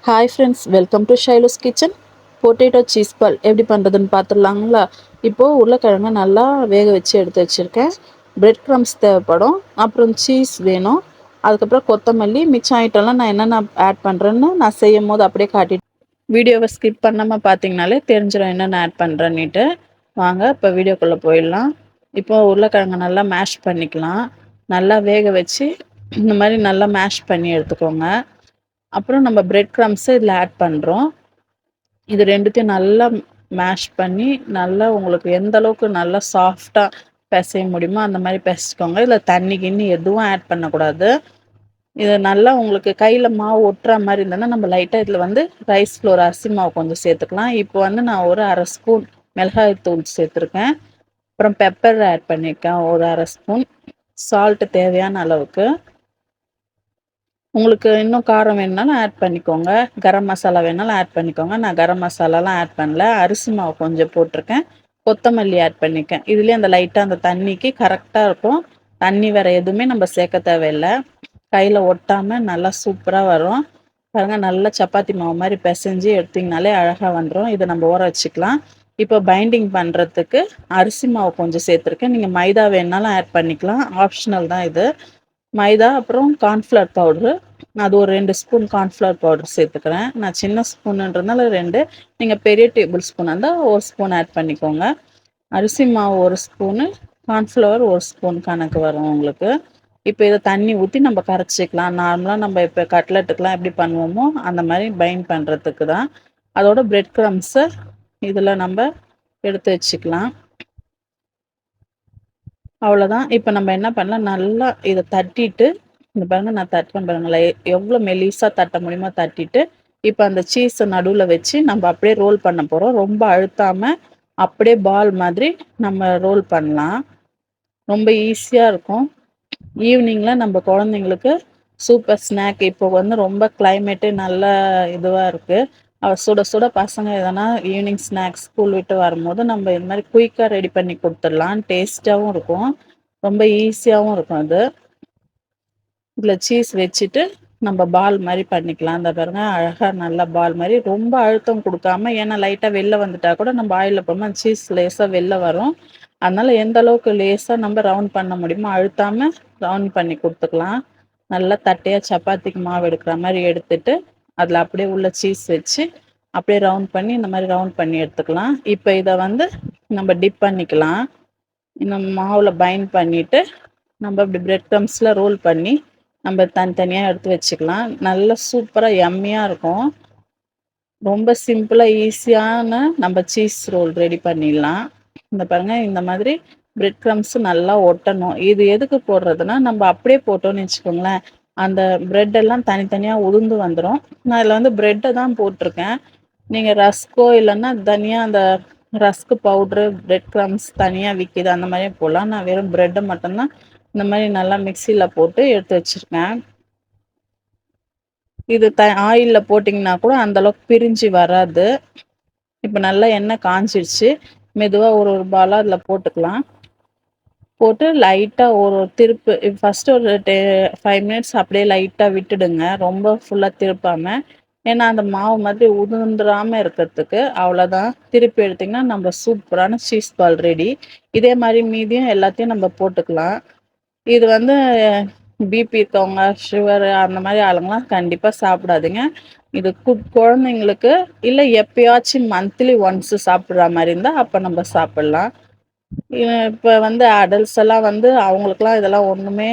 Hi friends, welcome to Shailo's kitchen. Potato cheese ball எப்படி பண்ணுறதுன்னு பார்த்துடலாங்களா? இப்போது உருளைக்கிழங்கு நல்லா வேக வச்சு எடுத்து வச்சுருக்கேன். பிரெட் க்ரம்ஸ் தேவைப்படும், அப்புறம் சீஸ் வேணும், அதுக்கப்புறம் கொத்தமல்லி, மிச்சம் ஐட்டம்லாம் நான் என்னென்ன ஆட் பண்ணுறேன்னு நான் செய்யும் போது அப்படியே காட்டிட்டு வீடியோவை ஸ்கிப் பண்ணாமல் பார்த்தீங்கனாலே தெரிஞ்சிடும் என்னென்ன ஆட் பண்ணுறேன்னுட்டு. வாங்க இப்போ வீடியோக்குள்ளே போயிடலாம். இப்போது உருளைக்கிழங்கு நல்லா மேஷ் பண்ணிக்கலாம். நல்லா வேக வச்சு இந்த மாதிரி நல்லா மேஷ் பண்ணி எடுத்துக்கோங்க. அப்புறம் நம்ம பிரெட் க்ரம்ஸு இதில் ஆட் பண்ணுறோம். இது ரெண்டுத்தையும் நல்லா மேஷ் பண்ணி நல்லா உங்களுக்கு எந்த அளவுக்கு நல்லா சாஃப்டாக பிசைய முடியுமோ அந்த மாதிரி பிசைச்சிக்கோங்க. இதில் தண்ணி கிண்ணி எதுவும் ஆட் பண்ணக்கூடாது. இது நல்லா உங்களுக்கு கையில் மாவு ஒட்டுற மாதிரி இருந்ததுன்னா நம்ம லைட்டாக இதில் வந்து ரைஸ் ஃப்ளோர் அரிசி மாவு கொஞ்சம் சேர்த்துக்கலாம். இப்போ வந்து நான் ஒரு அரை ஸ்பூன் மிளகாய் தூள் சேர்த்துருக்கேன். அப்புறம் பெப்பர் ஆட் பண்ணியிருக்கேன் ஒரு அரை ஸ்பூன். சால்ட்டு தேவையான அளவுக்கு. உங்களுக்கு இன்னும் காரம் வேணுனாலும் ஆட் பண்ணிக்கோங்க. கரம் மசாலா வேணாலும் ஆட் பண்ணிக்கோங்க. நான் கரம் மசாலாலாம் ஆட் பண்ணல. அரிசி மாவு கொஞ்சம் போட்டிருக்கேன். கொத்தமல்லி ஆட் பண்ணியிருக்கேன். இதுலேயே அந்த லைட்டாக அந்த தண்ணிக்கு கரெக்டாக இருக்கும். தண்ணி வேறு எதுவுமே நம்ம சேர்க்க தேவையில்லை. கையில் ஒட்டாமல் நல்லா சூப்பராக வரும். பாருங்கள், நல்லா சப்பாத்தி மாவு மாதிரி பிசைஞ்சு எடுத்திங்கனாலே அழகாக வந்துடும். இதை நம்ம ஊற வச்சுக்கலாம். இப்போ பைண்டிங் பண்ணுறதுக்கு அரிசி மாவு கொஞ்சம் சேர்த்துருக்கேன். நீங்கள் மைதா வேணாலும் ஆட் பண்ணிக்கலாம், ஆப்ஷனல் தான் இது. மைதா அப்புறம் கார்ன்ஃப்ளவர் பவுட்ரு, அது ஒரு 2 ஸ்பூன் கார்ன்ஃப்ளவர் பவுடர் சேர்த்துக்கிறேன். நான் சின்ன ஸ்பூனுன்றதுனால 2, நீங்கள் பெரிய டேபிள் ஸ்பூனாக இருந்தால் 1 ஸ்பூன் ஆட் பண்ணிக்கோங்க. அரிசி மாவு 1 ஸ்பூனு, கார்ன்ஃப்ளவர் 1 ஸ்பூன் கணக்கு வரும் உங்களுக்கு. இப்போ இதை தண்ணி ஊற்றி நம்ம கரைச்சிக்கலாம். நார்மலாக நம்ம இப்போ கட்லெட்டுக்கெலாம் எப்படி பண்ணுவோமோ அந்த மாதிரி பைண்ட் பண்ணுறதுக்கு தான். அதோட பிரெட் க்ரம்ஸை இதில் நம்ம எடுத்து வச்சுக்கலாம். அவ்வளோதான். இப்போ நம்ம என்ன பண்ணலாம், நல்லா இதை தட்டிட்டு, இந்த பாருங்கள் நான் தட்டுறேன் பாருங்களேன், எவ்வளோ மெலிசாக தட்ட முடியுமோ தட்டிட்டு, இப்போ அந்த சீஸை நடுவில் வச்சு நம்ம அப்படியே ரோல் பண்ண போகிறோம். ரொம்ப அழுத்தாமல் அப்படியே பால் மாதிரி நம்ம ரோல் பண்ணலாம். ரொம்ப ஈஸியாக இருக்கும். ஈவினிங்கில் நம்ம குழந்தைங்களுக்கு சூப்பர் ஸ்நாக். இப்போ வந்து ரொம்ப கிளைமேட்டு நல்லா இதுவாக இருக்குது. சுட சுட பசங்க எதனா ஈவினிங் ஸ்நாக்ஸ் ஸ்கூல் விட்டு வரும்போது நம்ம இது மாதிரி குயிக்காக ரெடி பண்ணி கொடுத்துடலாம். டேஸ்ட்டாகவும் இருக்கும், ரொம்ப ஈஸியாகவும் இருக்கும். அது இதில் சீஸ் வச்சுட்டு நம்ம பால் மாதிரி பண்ணிக்கலாம். அந்த பாருங்க, அழகாக நல்லா பால் மாதிரி ரொம்ப அழுத்தம் கொடுக்காம, ஏன்னா லைட்டாக வெளில வந்துட்டா கூட நம்ம ஆயிலில் போடும்போது சீஸ் லேஸாக வெளில வரும். அதனால் எந்த அளவுக்கு லேஸாக நம்ம ரவுண்ட் பண்ண முடியுமோ அழுத்தாமல் ரவுண்ட் பண்ணி கொடுத்துக்கலாம். நல்லா தட்டையாக சப்பாத்திக்கு மாவு எடுக்கிற மாதிரி எடுத்துட்டு அதில் அப்படியே உள்ள சீஸ் வச்சு அப்படியே ரவுண்ட் பண்ணி இந்த மாதிரி ரவுண்ட் பண்ணி எடுத்துக்கலாம். இப்போ இதை வந்து நம்ம டிப் பண்ணிக்கலாம். இந்த மாவில் பைண்ட் பண்ணிவிட்டு நம்ம இப்படி பிரெட் க்ரம்ஸில் ரோல் பண்ணி நம்ம தனித்தனியாக எடுத்து வச்சுக்கலாம். நல்லா சூப்பராக யம்மியாக இருக்கும். ரொம்ப சிம்பிளாக ஈஸியான நம்ம சீஸ் ரோல் ரெடி பண்ணிடலாம். இந்த பாருங்கள், இந்த மாதிரி பிரெட் க்ரம்ஸு நல்லா ஒட்டணும். இது எதுக்கு போடுறதுன்னா, நம்ம அப்படியே போட்டோன்னு வச்சுக்கோங்களேன், அந்த ப்ரெட்டெல்லாம் தனித்தனியாக உதிர்ந்து வந்துடும். நான் இதில் வந்து ப்ரெட்டை தான் போட்டிருக்கேன். நீங்கள் ரஸ்கோ இல்லைன்னா தனியாக அந்த ரஸ்க்கு பவுட்ரு, பிரெட் க்ரம்ஸ் தனியாக விற்கிது, அந்த மாதிரியே போடலாம். நான் வெறும் ப்ரெட்டை மட்டும்தான் இந்த மாதிரி நல்லா மிக்சியில் போட்டு எடுத்து வச்சுருக்கேன். இது ஆயிலில் போட்டிங்கன்னா கூட அந்தளவுக்கு பிரிஞ்சு வராது. இப்போ நல்லா எண்ணெய் காஞ்சிடுச்சு. மெதுவாக ஒரு ஒரு பாலாக அதில் போட்டுக்கலாம். போட்டு லைட்டாக ஒரு திருப்பு. ஃபஸ்ட்டு ஒரு 5 மினிட்ஸ் அப்படியே லைட்டாக விட்டுடுங்க, ரொம்ப ஃபுல்லாக திருப்பாமல். ஏன்னா அந்த மாவு மாதிரி உதிர்ந்துடாமல் இருக்கிறதுக்கு. அவ்வளோதான். திருப்பி எடுத்திங்கன்னா நம்ம சூப்பரான சீஸ் பால் ரெடி. இதே மாதிரி மீதியும் எல்லாத்தையும் நம்ம போட்டுக்கலாம். இது வந்து பிபி இருக்கவங்க, சுகரு அந்த மாதிரி ஆளுங்கலாம் கண்டிப்பாக சாப்பிடாதீங்க. இது குழந்தைங்களுக்கு இல்லை எப்பயாச்சும் மந்த்லி ஒன்ஸு சாப்பிட்ற மாதிரி இருந்தால் அப்போ நம்ம சாப்பிட்லாம். இப்போ வந்து அடல்ட்ஸ் எல்லாம் வந்து அவங்களுக்குலாம் இதெல்லாம் ஒன்றுமே,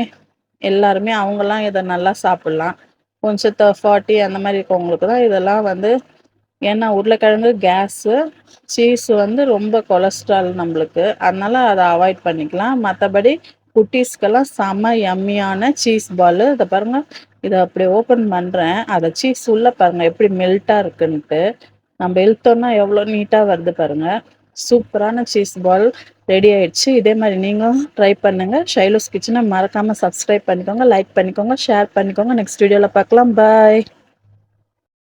எல்லாருமே அவங்கெல்லாம் இதை நல்லா சாப்பிட்லாம். கொஞ்சம் 40 அந்த மாதிரி இருக்கவங்களுக்கு தான் இதெல்லாம் வந்து, ஏன்னா உருளைக்கிழங்கு கேஸு, சீஸு வந்து ரொம்ப கொலஸ்ட்ரால் நம்மளுக்கு, அதனால் அதை அவாய்ட் பண்ணிக்கலாம். மற்றபடி குட்டீஸ்க்கெல்லாம் செம்ம யம்மியான சீஸ் பாலு. இதை பாருங்கள், இதை அப்படியே ஓப்பன் பண்ணுறேன், அதை சீஸ் உள்ளே பாருங்கள் எப்படி மெல்ட்டாக இருக்குன்ட்டு. நம்ம இழுத்தோன்னா எவ்வளோ நீட்டாக வருது பாருங்கள். சூப்பரான சீஸ் பால் ரெடி ஆயிடுச்சு. இதே மாதிரி நீங்களும் ட்ரை பண்ணுங்கள். ஷைலோஸ் கிச்சனை மறக்காமல் சப்ஸ்கிரைப் பண்ணிக்கோங்க, லைக் பண்ணிக்கோங்க, ஷேர் பண்ணிக்கோங்க. நெக்ஸ்ட் வீடியோவில் பார்க்கலாம். பாய்.